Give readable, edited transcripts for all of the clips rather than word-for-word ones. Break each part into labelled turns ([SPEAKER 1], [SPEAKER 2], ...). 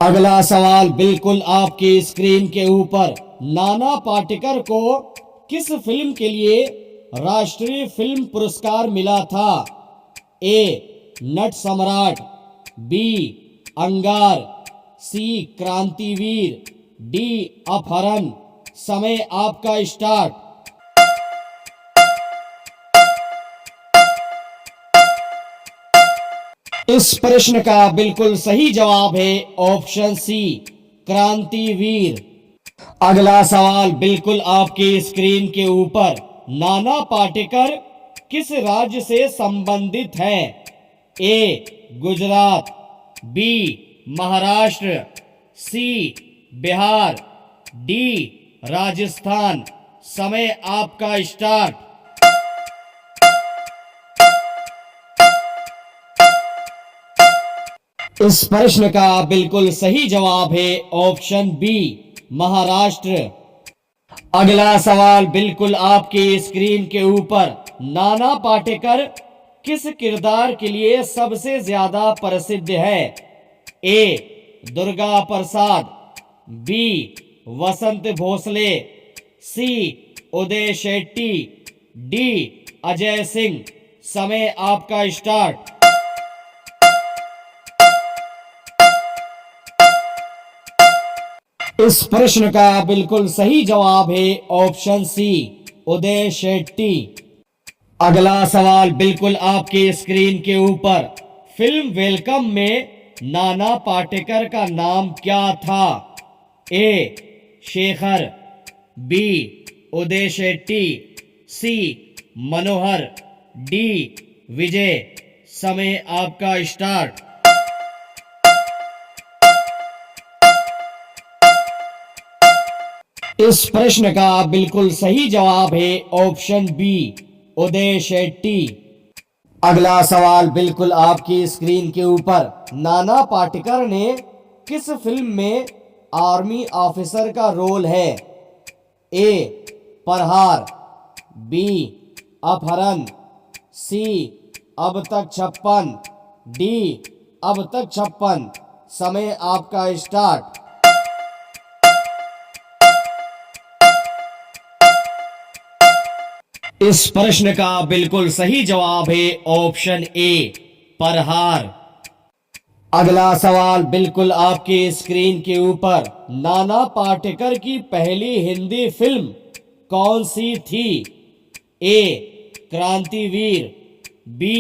[SPEAKER 1] अगला सवाल बिल्कुल आपकी स्क्रीन के ऊपर। नाना पाटेकर को किस फिल्म के लिए राष्ट्रीय फिल्म पुरस्कार मिला था? ए नट सम्राट, बी अंगार, सी क्रांतिवीर, डी अपहरण। समय आपका स्टार्ट। इस प्रश्न का बिल्कुल सही जवाब है ऑप्शन सी क्रांतिवीर। अगला सवाल बिल्कुल आपकी स्क्रीन के ऊपर। नाना पाटेकर किस राज्य से संबंधित है? ए गुजरात, बी महाराष्ट्र, सी बिहार, डी राजस्थान। समय आपका स्टार्ट। इस प्रश्न का बिल्कुल सही जवाब है ऑप्शन बी महाराष्ट्र। अगला सवाल बिल्कुल आपकी स्क्रीन के ऊपर। नाना पाटेकर किस किरदार के लिए सबसे ज्यादा प्रसिद्ध है? ए दुर्गा प्रसाद, बी वसंत भोसले, सी उदय शेट्टी, डी अजय सिंह। समय आपका स्टार्ट। इस प्रश्न का बिल्कुल सही जवाब है ऑप्शन सी उदय शेट्टी। अगला सवाल बिल्कुल आपकी स्क्रीन के ऊपर। फिल्म वेलकम में नाना पाटेकर का नाम क्या था? ए शेखर, बी उदय शेट्टी, सी मनोहर, डी विजय। समय आपका स्टार्ट। इस प्रश्न का बिल्कुल सही जवाब है ऑप्शन बी उदय शेट्टी। अगला सवाल बिल्कुल आपकी स्क्रीन के ऊपर। नाना पाटेकर ने किस फिल्म में आर्मी ऑफिसर का रोल है? ए प्रहार, बी अपहरण, सी अब तक 56, डी अब तक 56। समय आपका स्टार्ट। इस प्रश्न का बिल्कुल सही जवाब है ऑप्शन ए प्रहार। अगला सवाल बिल्कुल आपकी स्क्रीन के ऊपर। नाना पाटेकर की पहली हिंदी फिल्म कौन सी थी? ए क्रांतिवीर, बी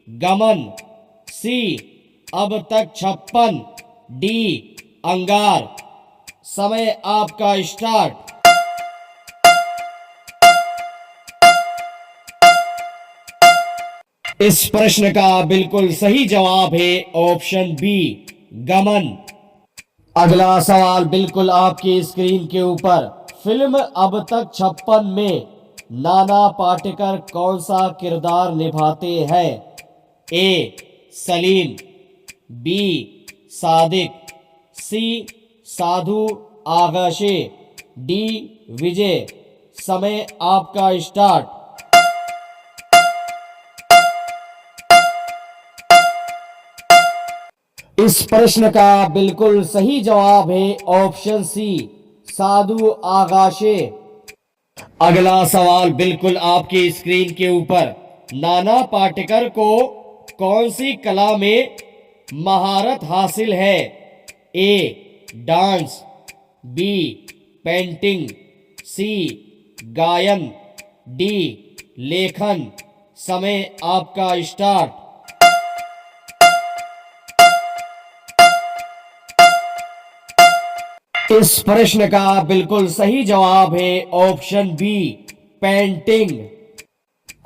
[SPEAKER 1] गमन, सी अब तक 56, डी अंगार। समय आपका स्टार्ट। इस प्रश्न का बिल्कुल सही जवाब है ऑप्शन बी गमन। अगला सवाल बिल्कुल आपकी स्क्रीन के ऊपर। फिल्म अब तक 56 में नाना पाटेकर कौन सा किरदार निभाते हैं? ए सलीम, बी सादिक, सी साधु आगाशे, डी विजय। समय आपका स्टार्ट। इस प्रश्न का बिल्कुल सही जवाब है ऑप्शन सी साधु आगाशे। अगला सवाल बिल्कुल आपकी स्क्रीन के ऊपर। नाना पाटेकर को कौन सी कला में महारत हासिल है? ए डांस, बी पेंटिंग, सी गायन, डी लेखन। समय आपका स्टार्ट। इस प्रश्न का बिल्कुल सही जवाब है ऑप्शन बी पेंटिंग।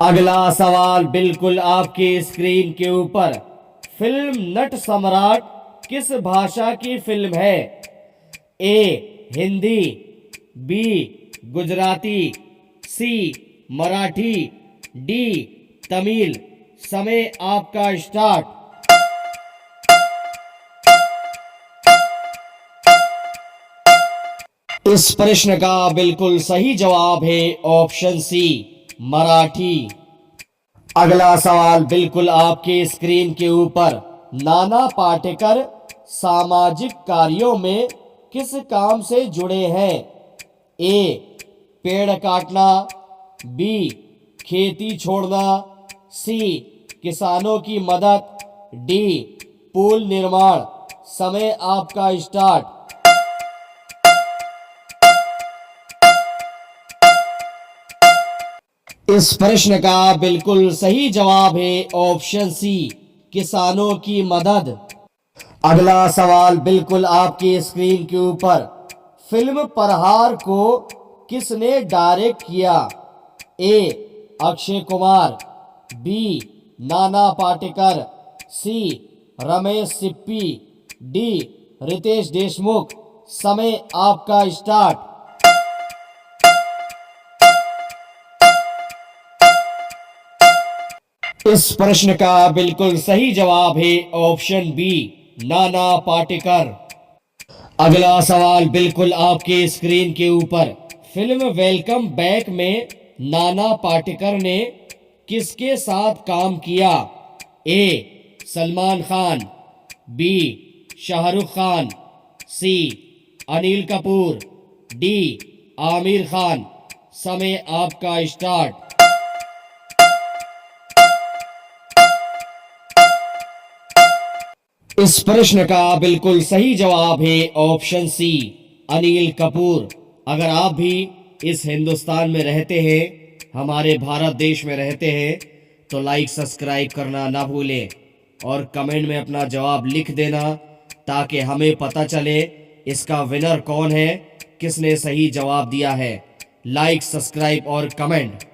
[SPEAKER 1] अगला सवाल बिल्कुल आपकी स्क्रीन के ऊपर। फिल्म नट सम्राट किस भाषा की फिल्म है? ए हिंदी, बी गुजराती, सी मराठी, डी तमिल। समय आपका स्टार्ट। इस प्रश्न का बिल्कुल सही जवाब है ऑप्शन सी मराठी। अगला सवाल बिल्कुल आपके स्क्रीन के ऊपर। नाना पाटेकर सामाजिक कार्यों में किस काम से जुड़े हैं? ए. पेड़ काटना, बी. खेती छोड़ना, सी. किसानों की मदद, डी. पुल निर्माण। समय आपका स्टार्ट। इस प्रश्न का बिल्कुल सही जवाब है ऑप्शन सी, किसानों की मदद। अगला सवाल बिल्कुल आपकी स्क्रीन के ऊपर। फिल्म प्रहार को किसने डायरेक्ट किया? ए. अक्षय कुमार, बी. नाना पाटेकर, सी. रमेश सिप्पी, डी. रितेश देशमुख। समय आपका स्टार्ट। इस प्रश्न का बिल्कुल सही जवाब है ऑप्शन बी, नाना पाटेकर। अगला सवाल बिल्कुल आपके स्क्रीन के ऊपर। फिल्म वेलकम बैक में नाना पाटेकर ने किसके साथ काम किया? ए. सलमान खान, बी. शाहरुख खान, सी. अनिल कपूर, डी. आमिर खान। समय आपका स्टार्ट। इस प्रश्न का बिल्कुल सही जवाब है ऑप्शन सी, अनिल कपूर। अगर आप भी इस हिंदुस्तान में रहते हैं, हमारे भारत देश में रहते हैं, तो लाइक सब्सक्राइब करना ना भूलें और कमेंट में अपना जवाब लिख देना ताकि हमें पता चले इसका विनर कौन है, किसने सही जवाब दिया है। लाइक, सब्सक्राइब और कमेंट।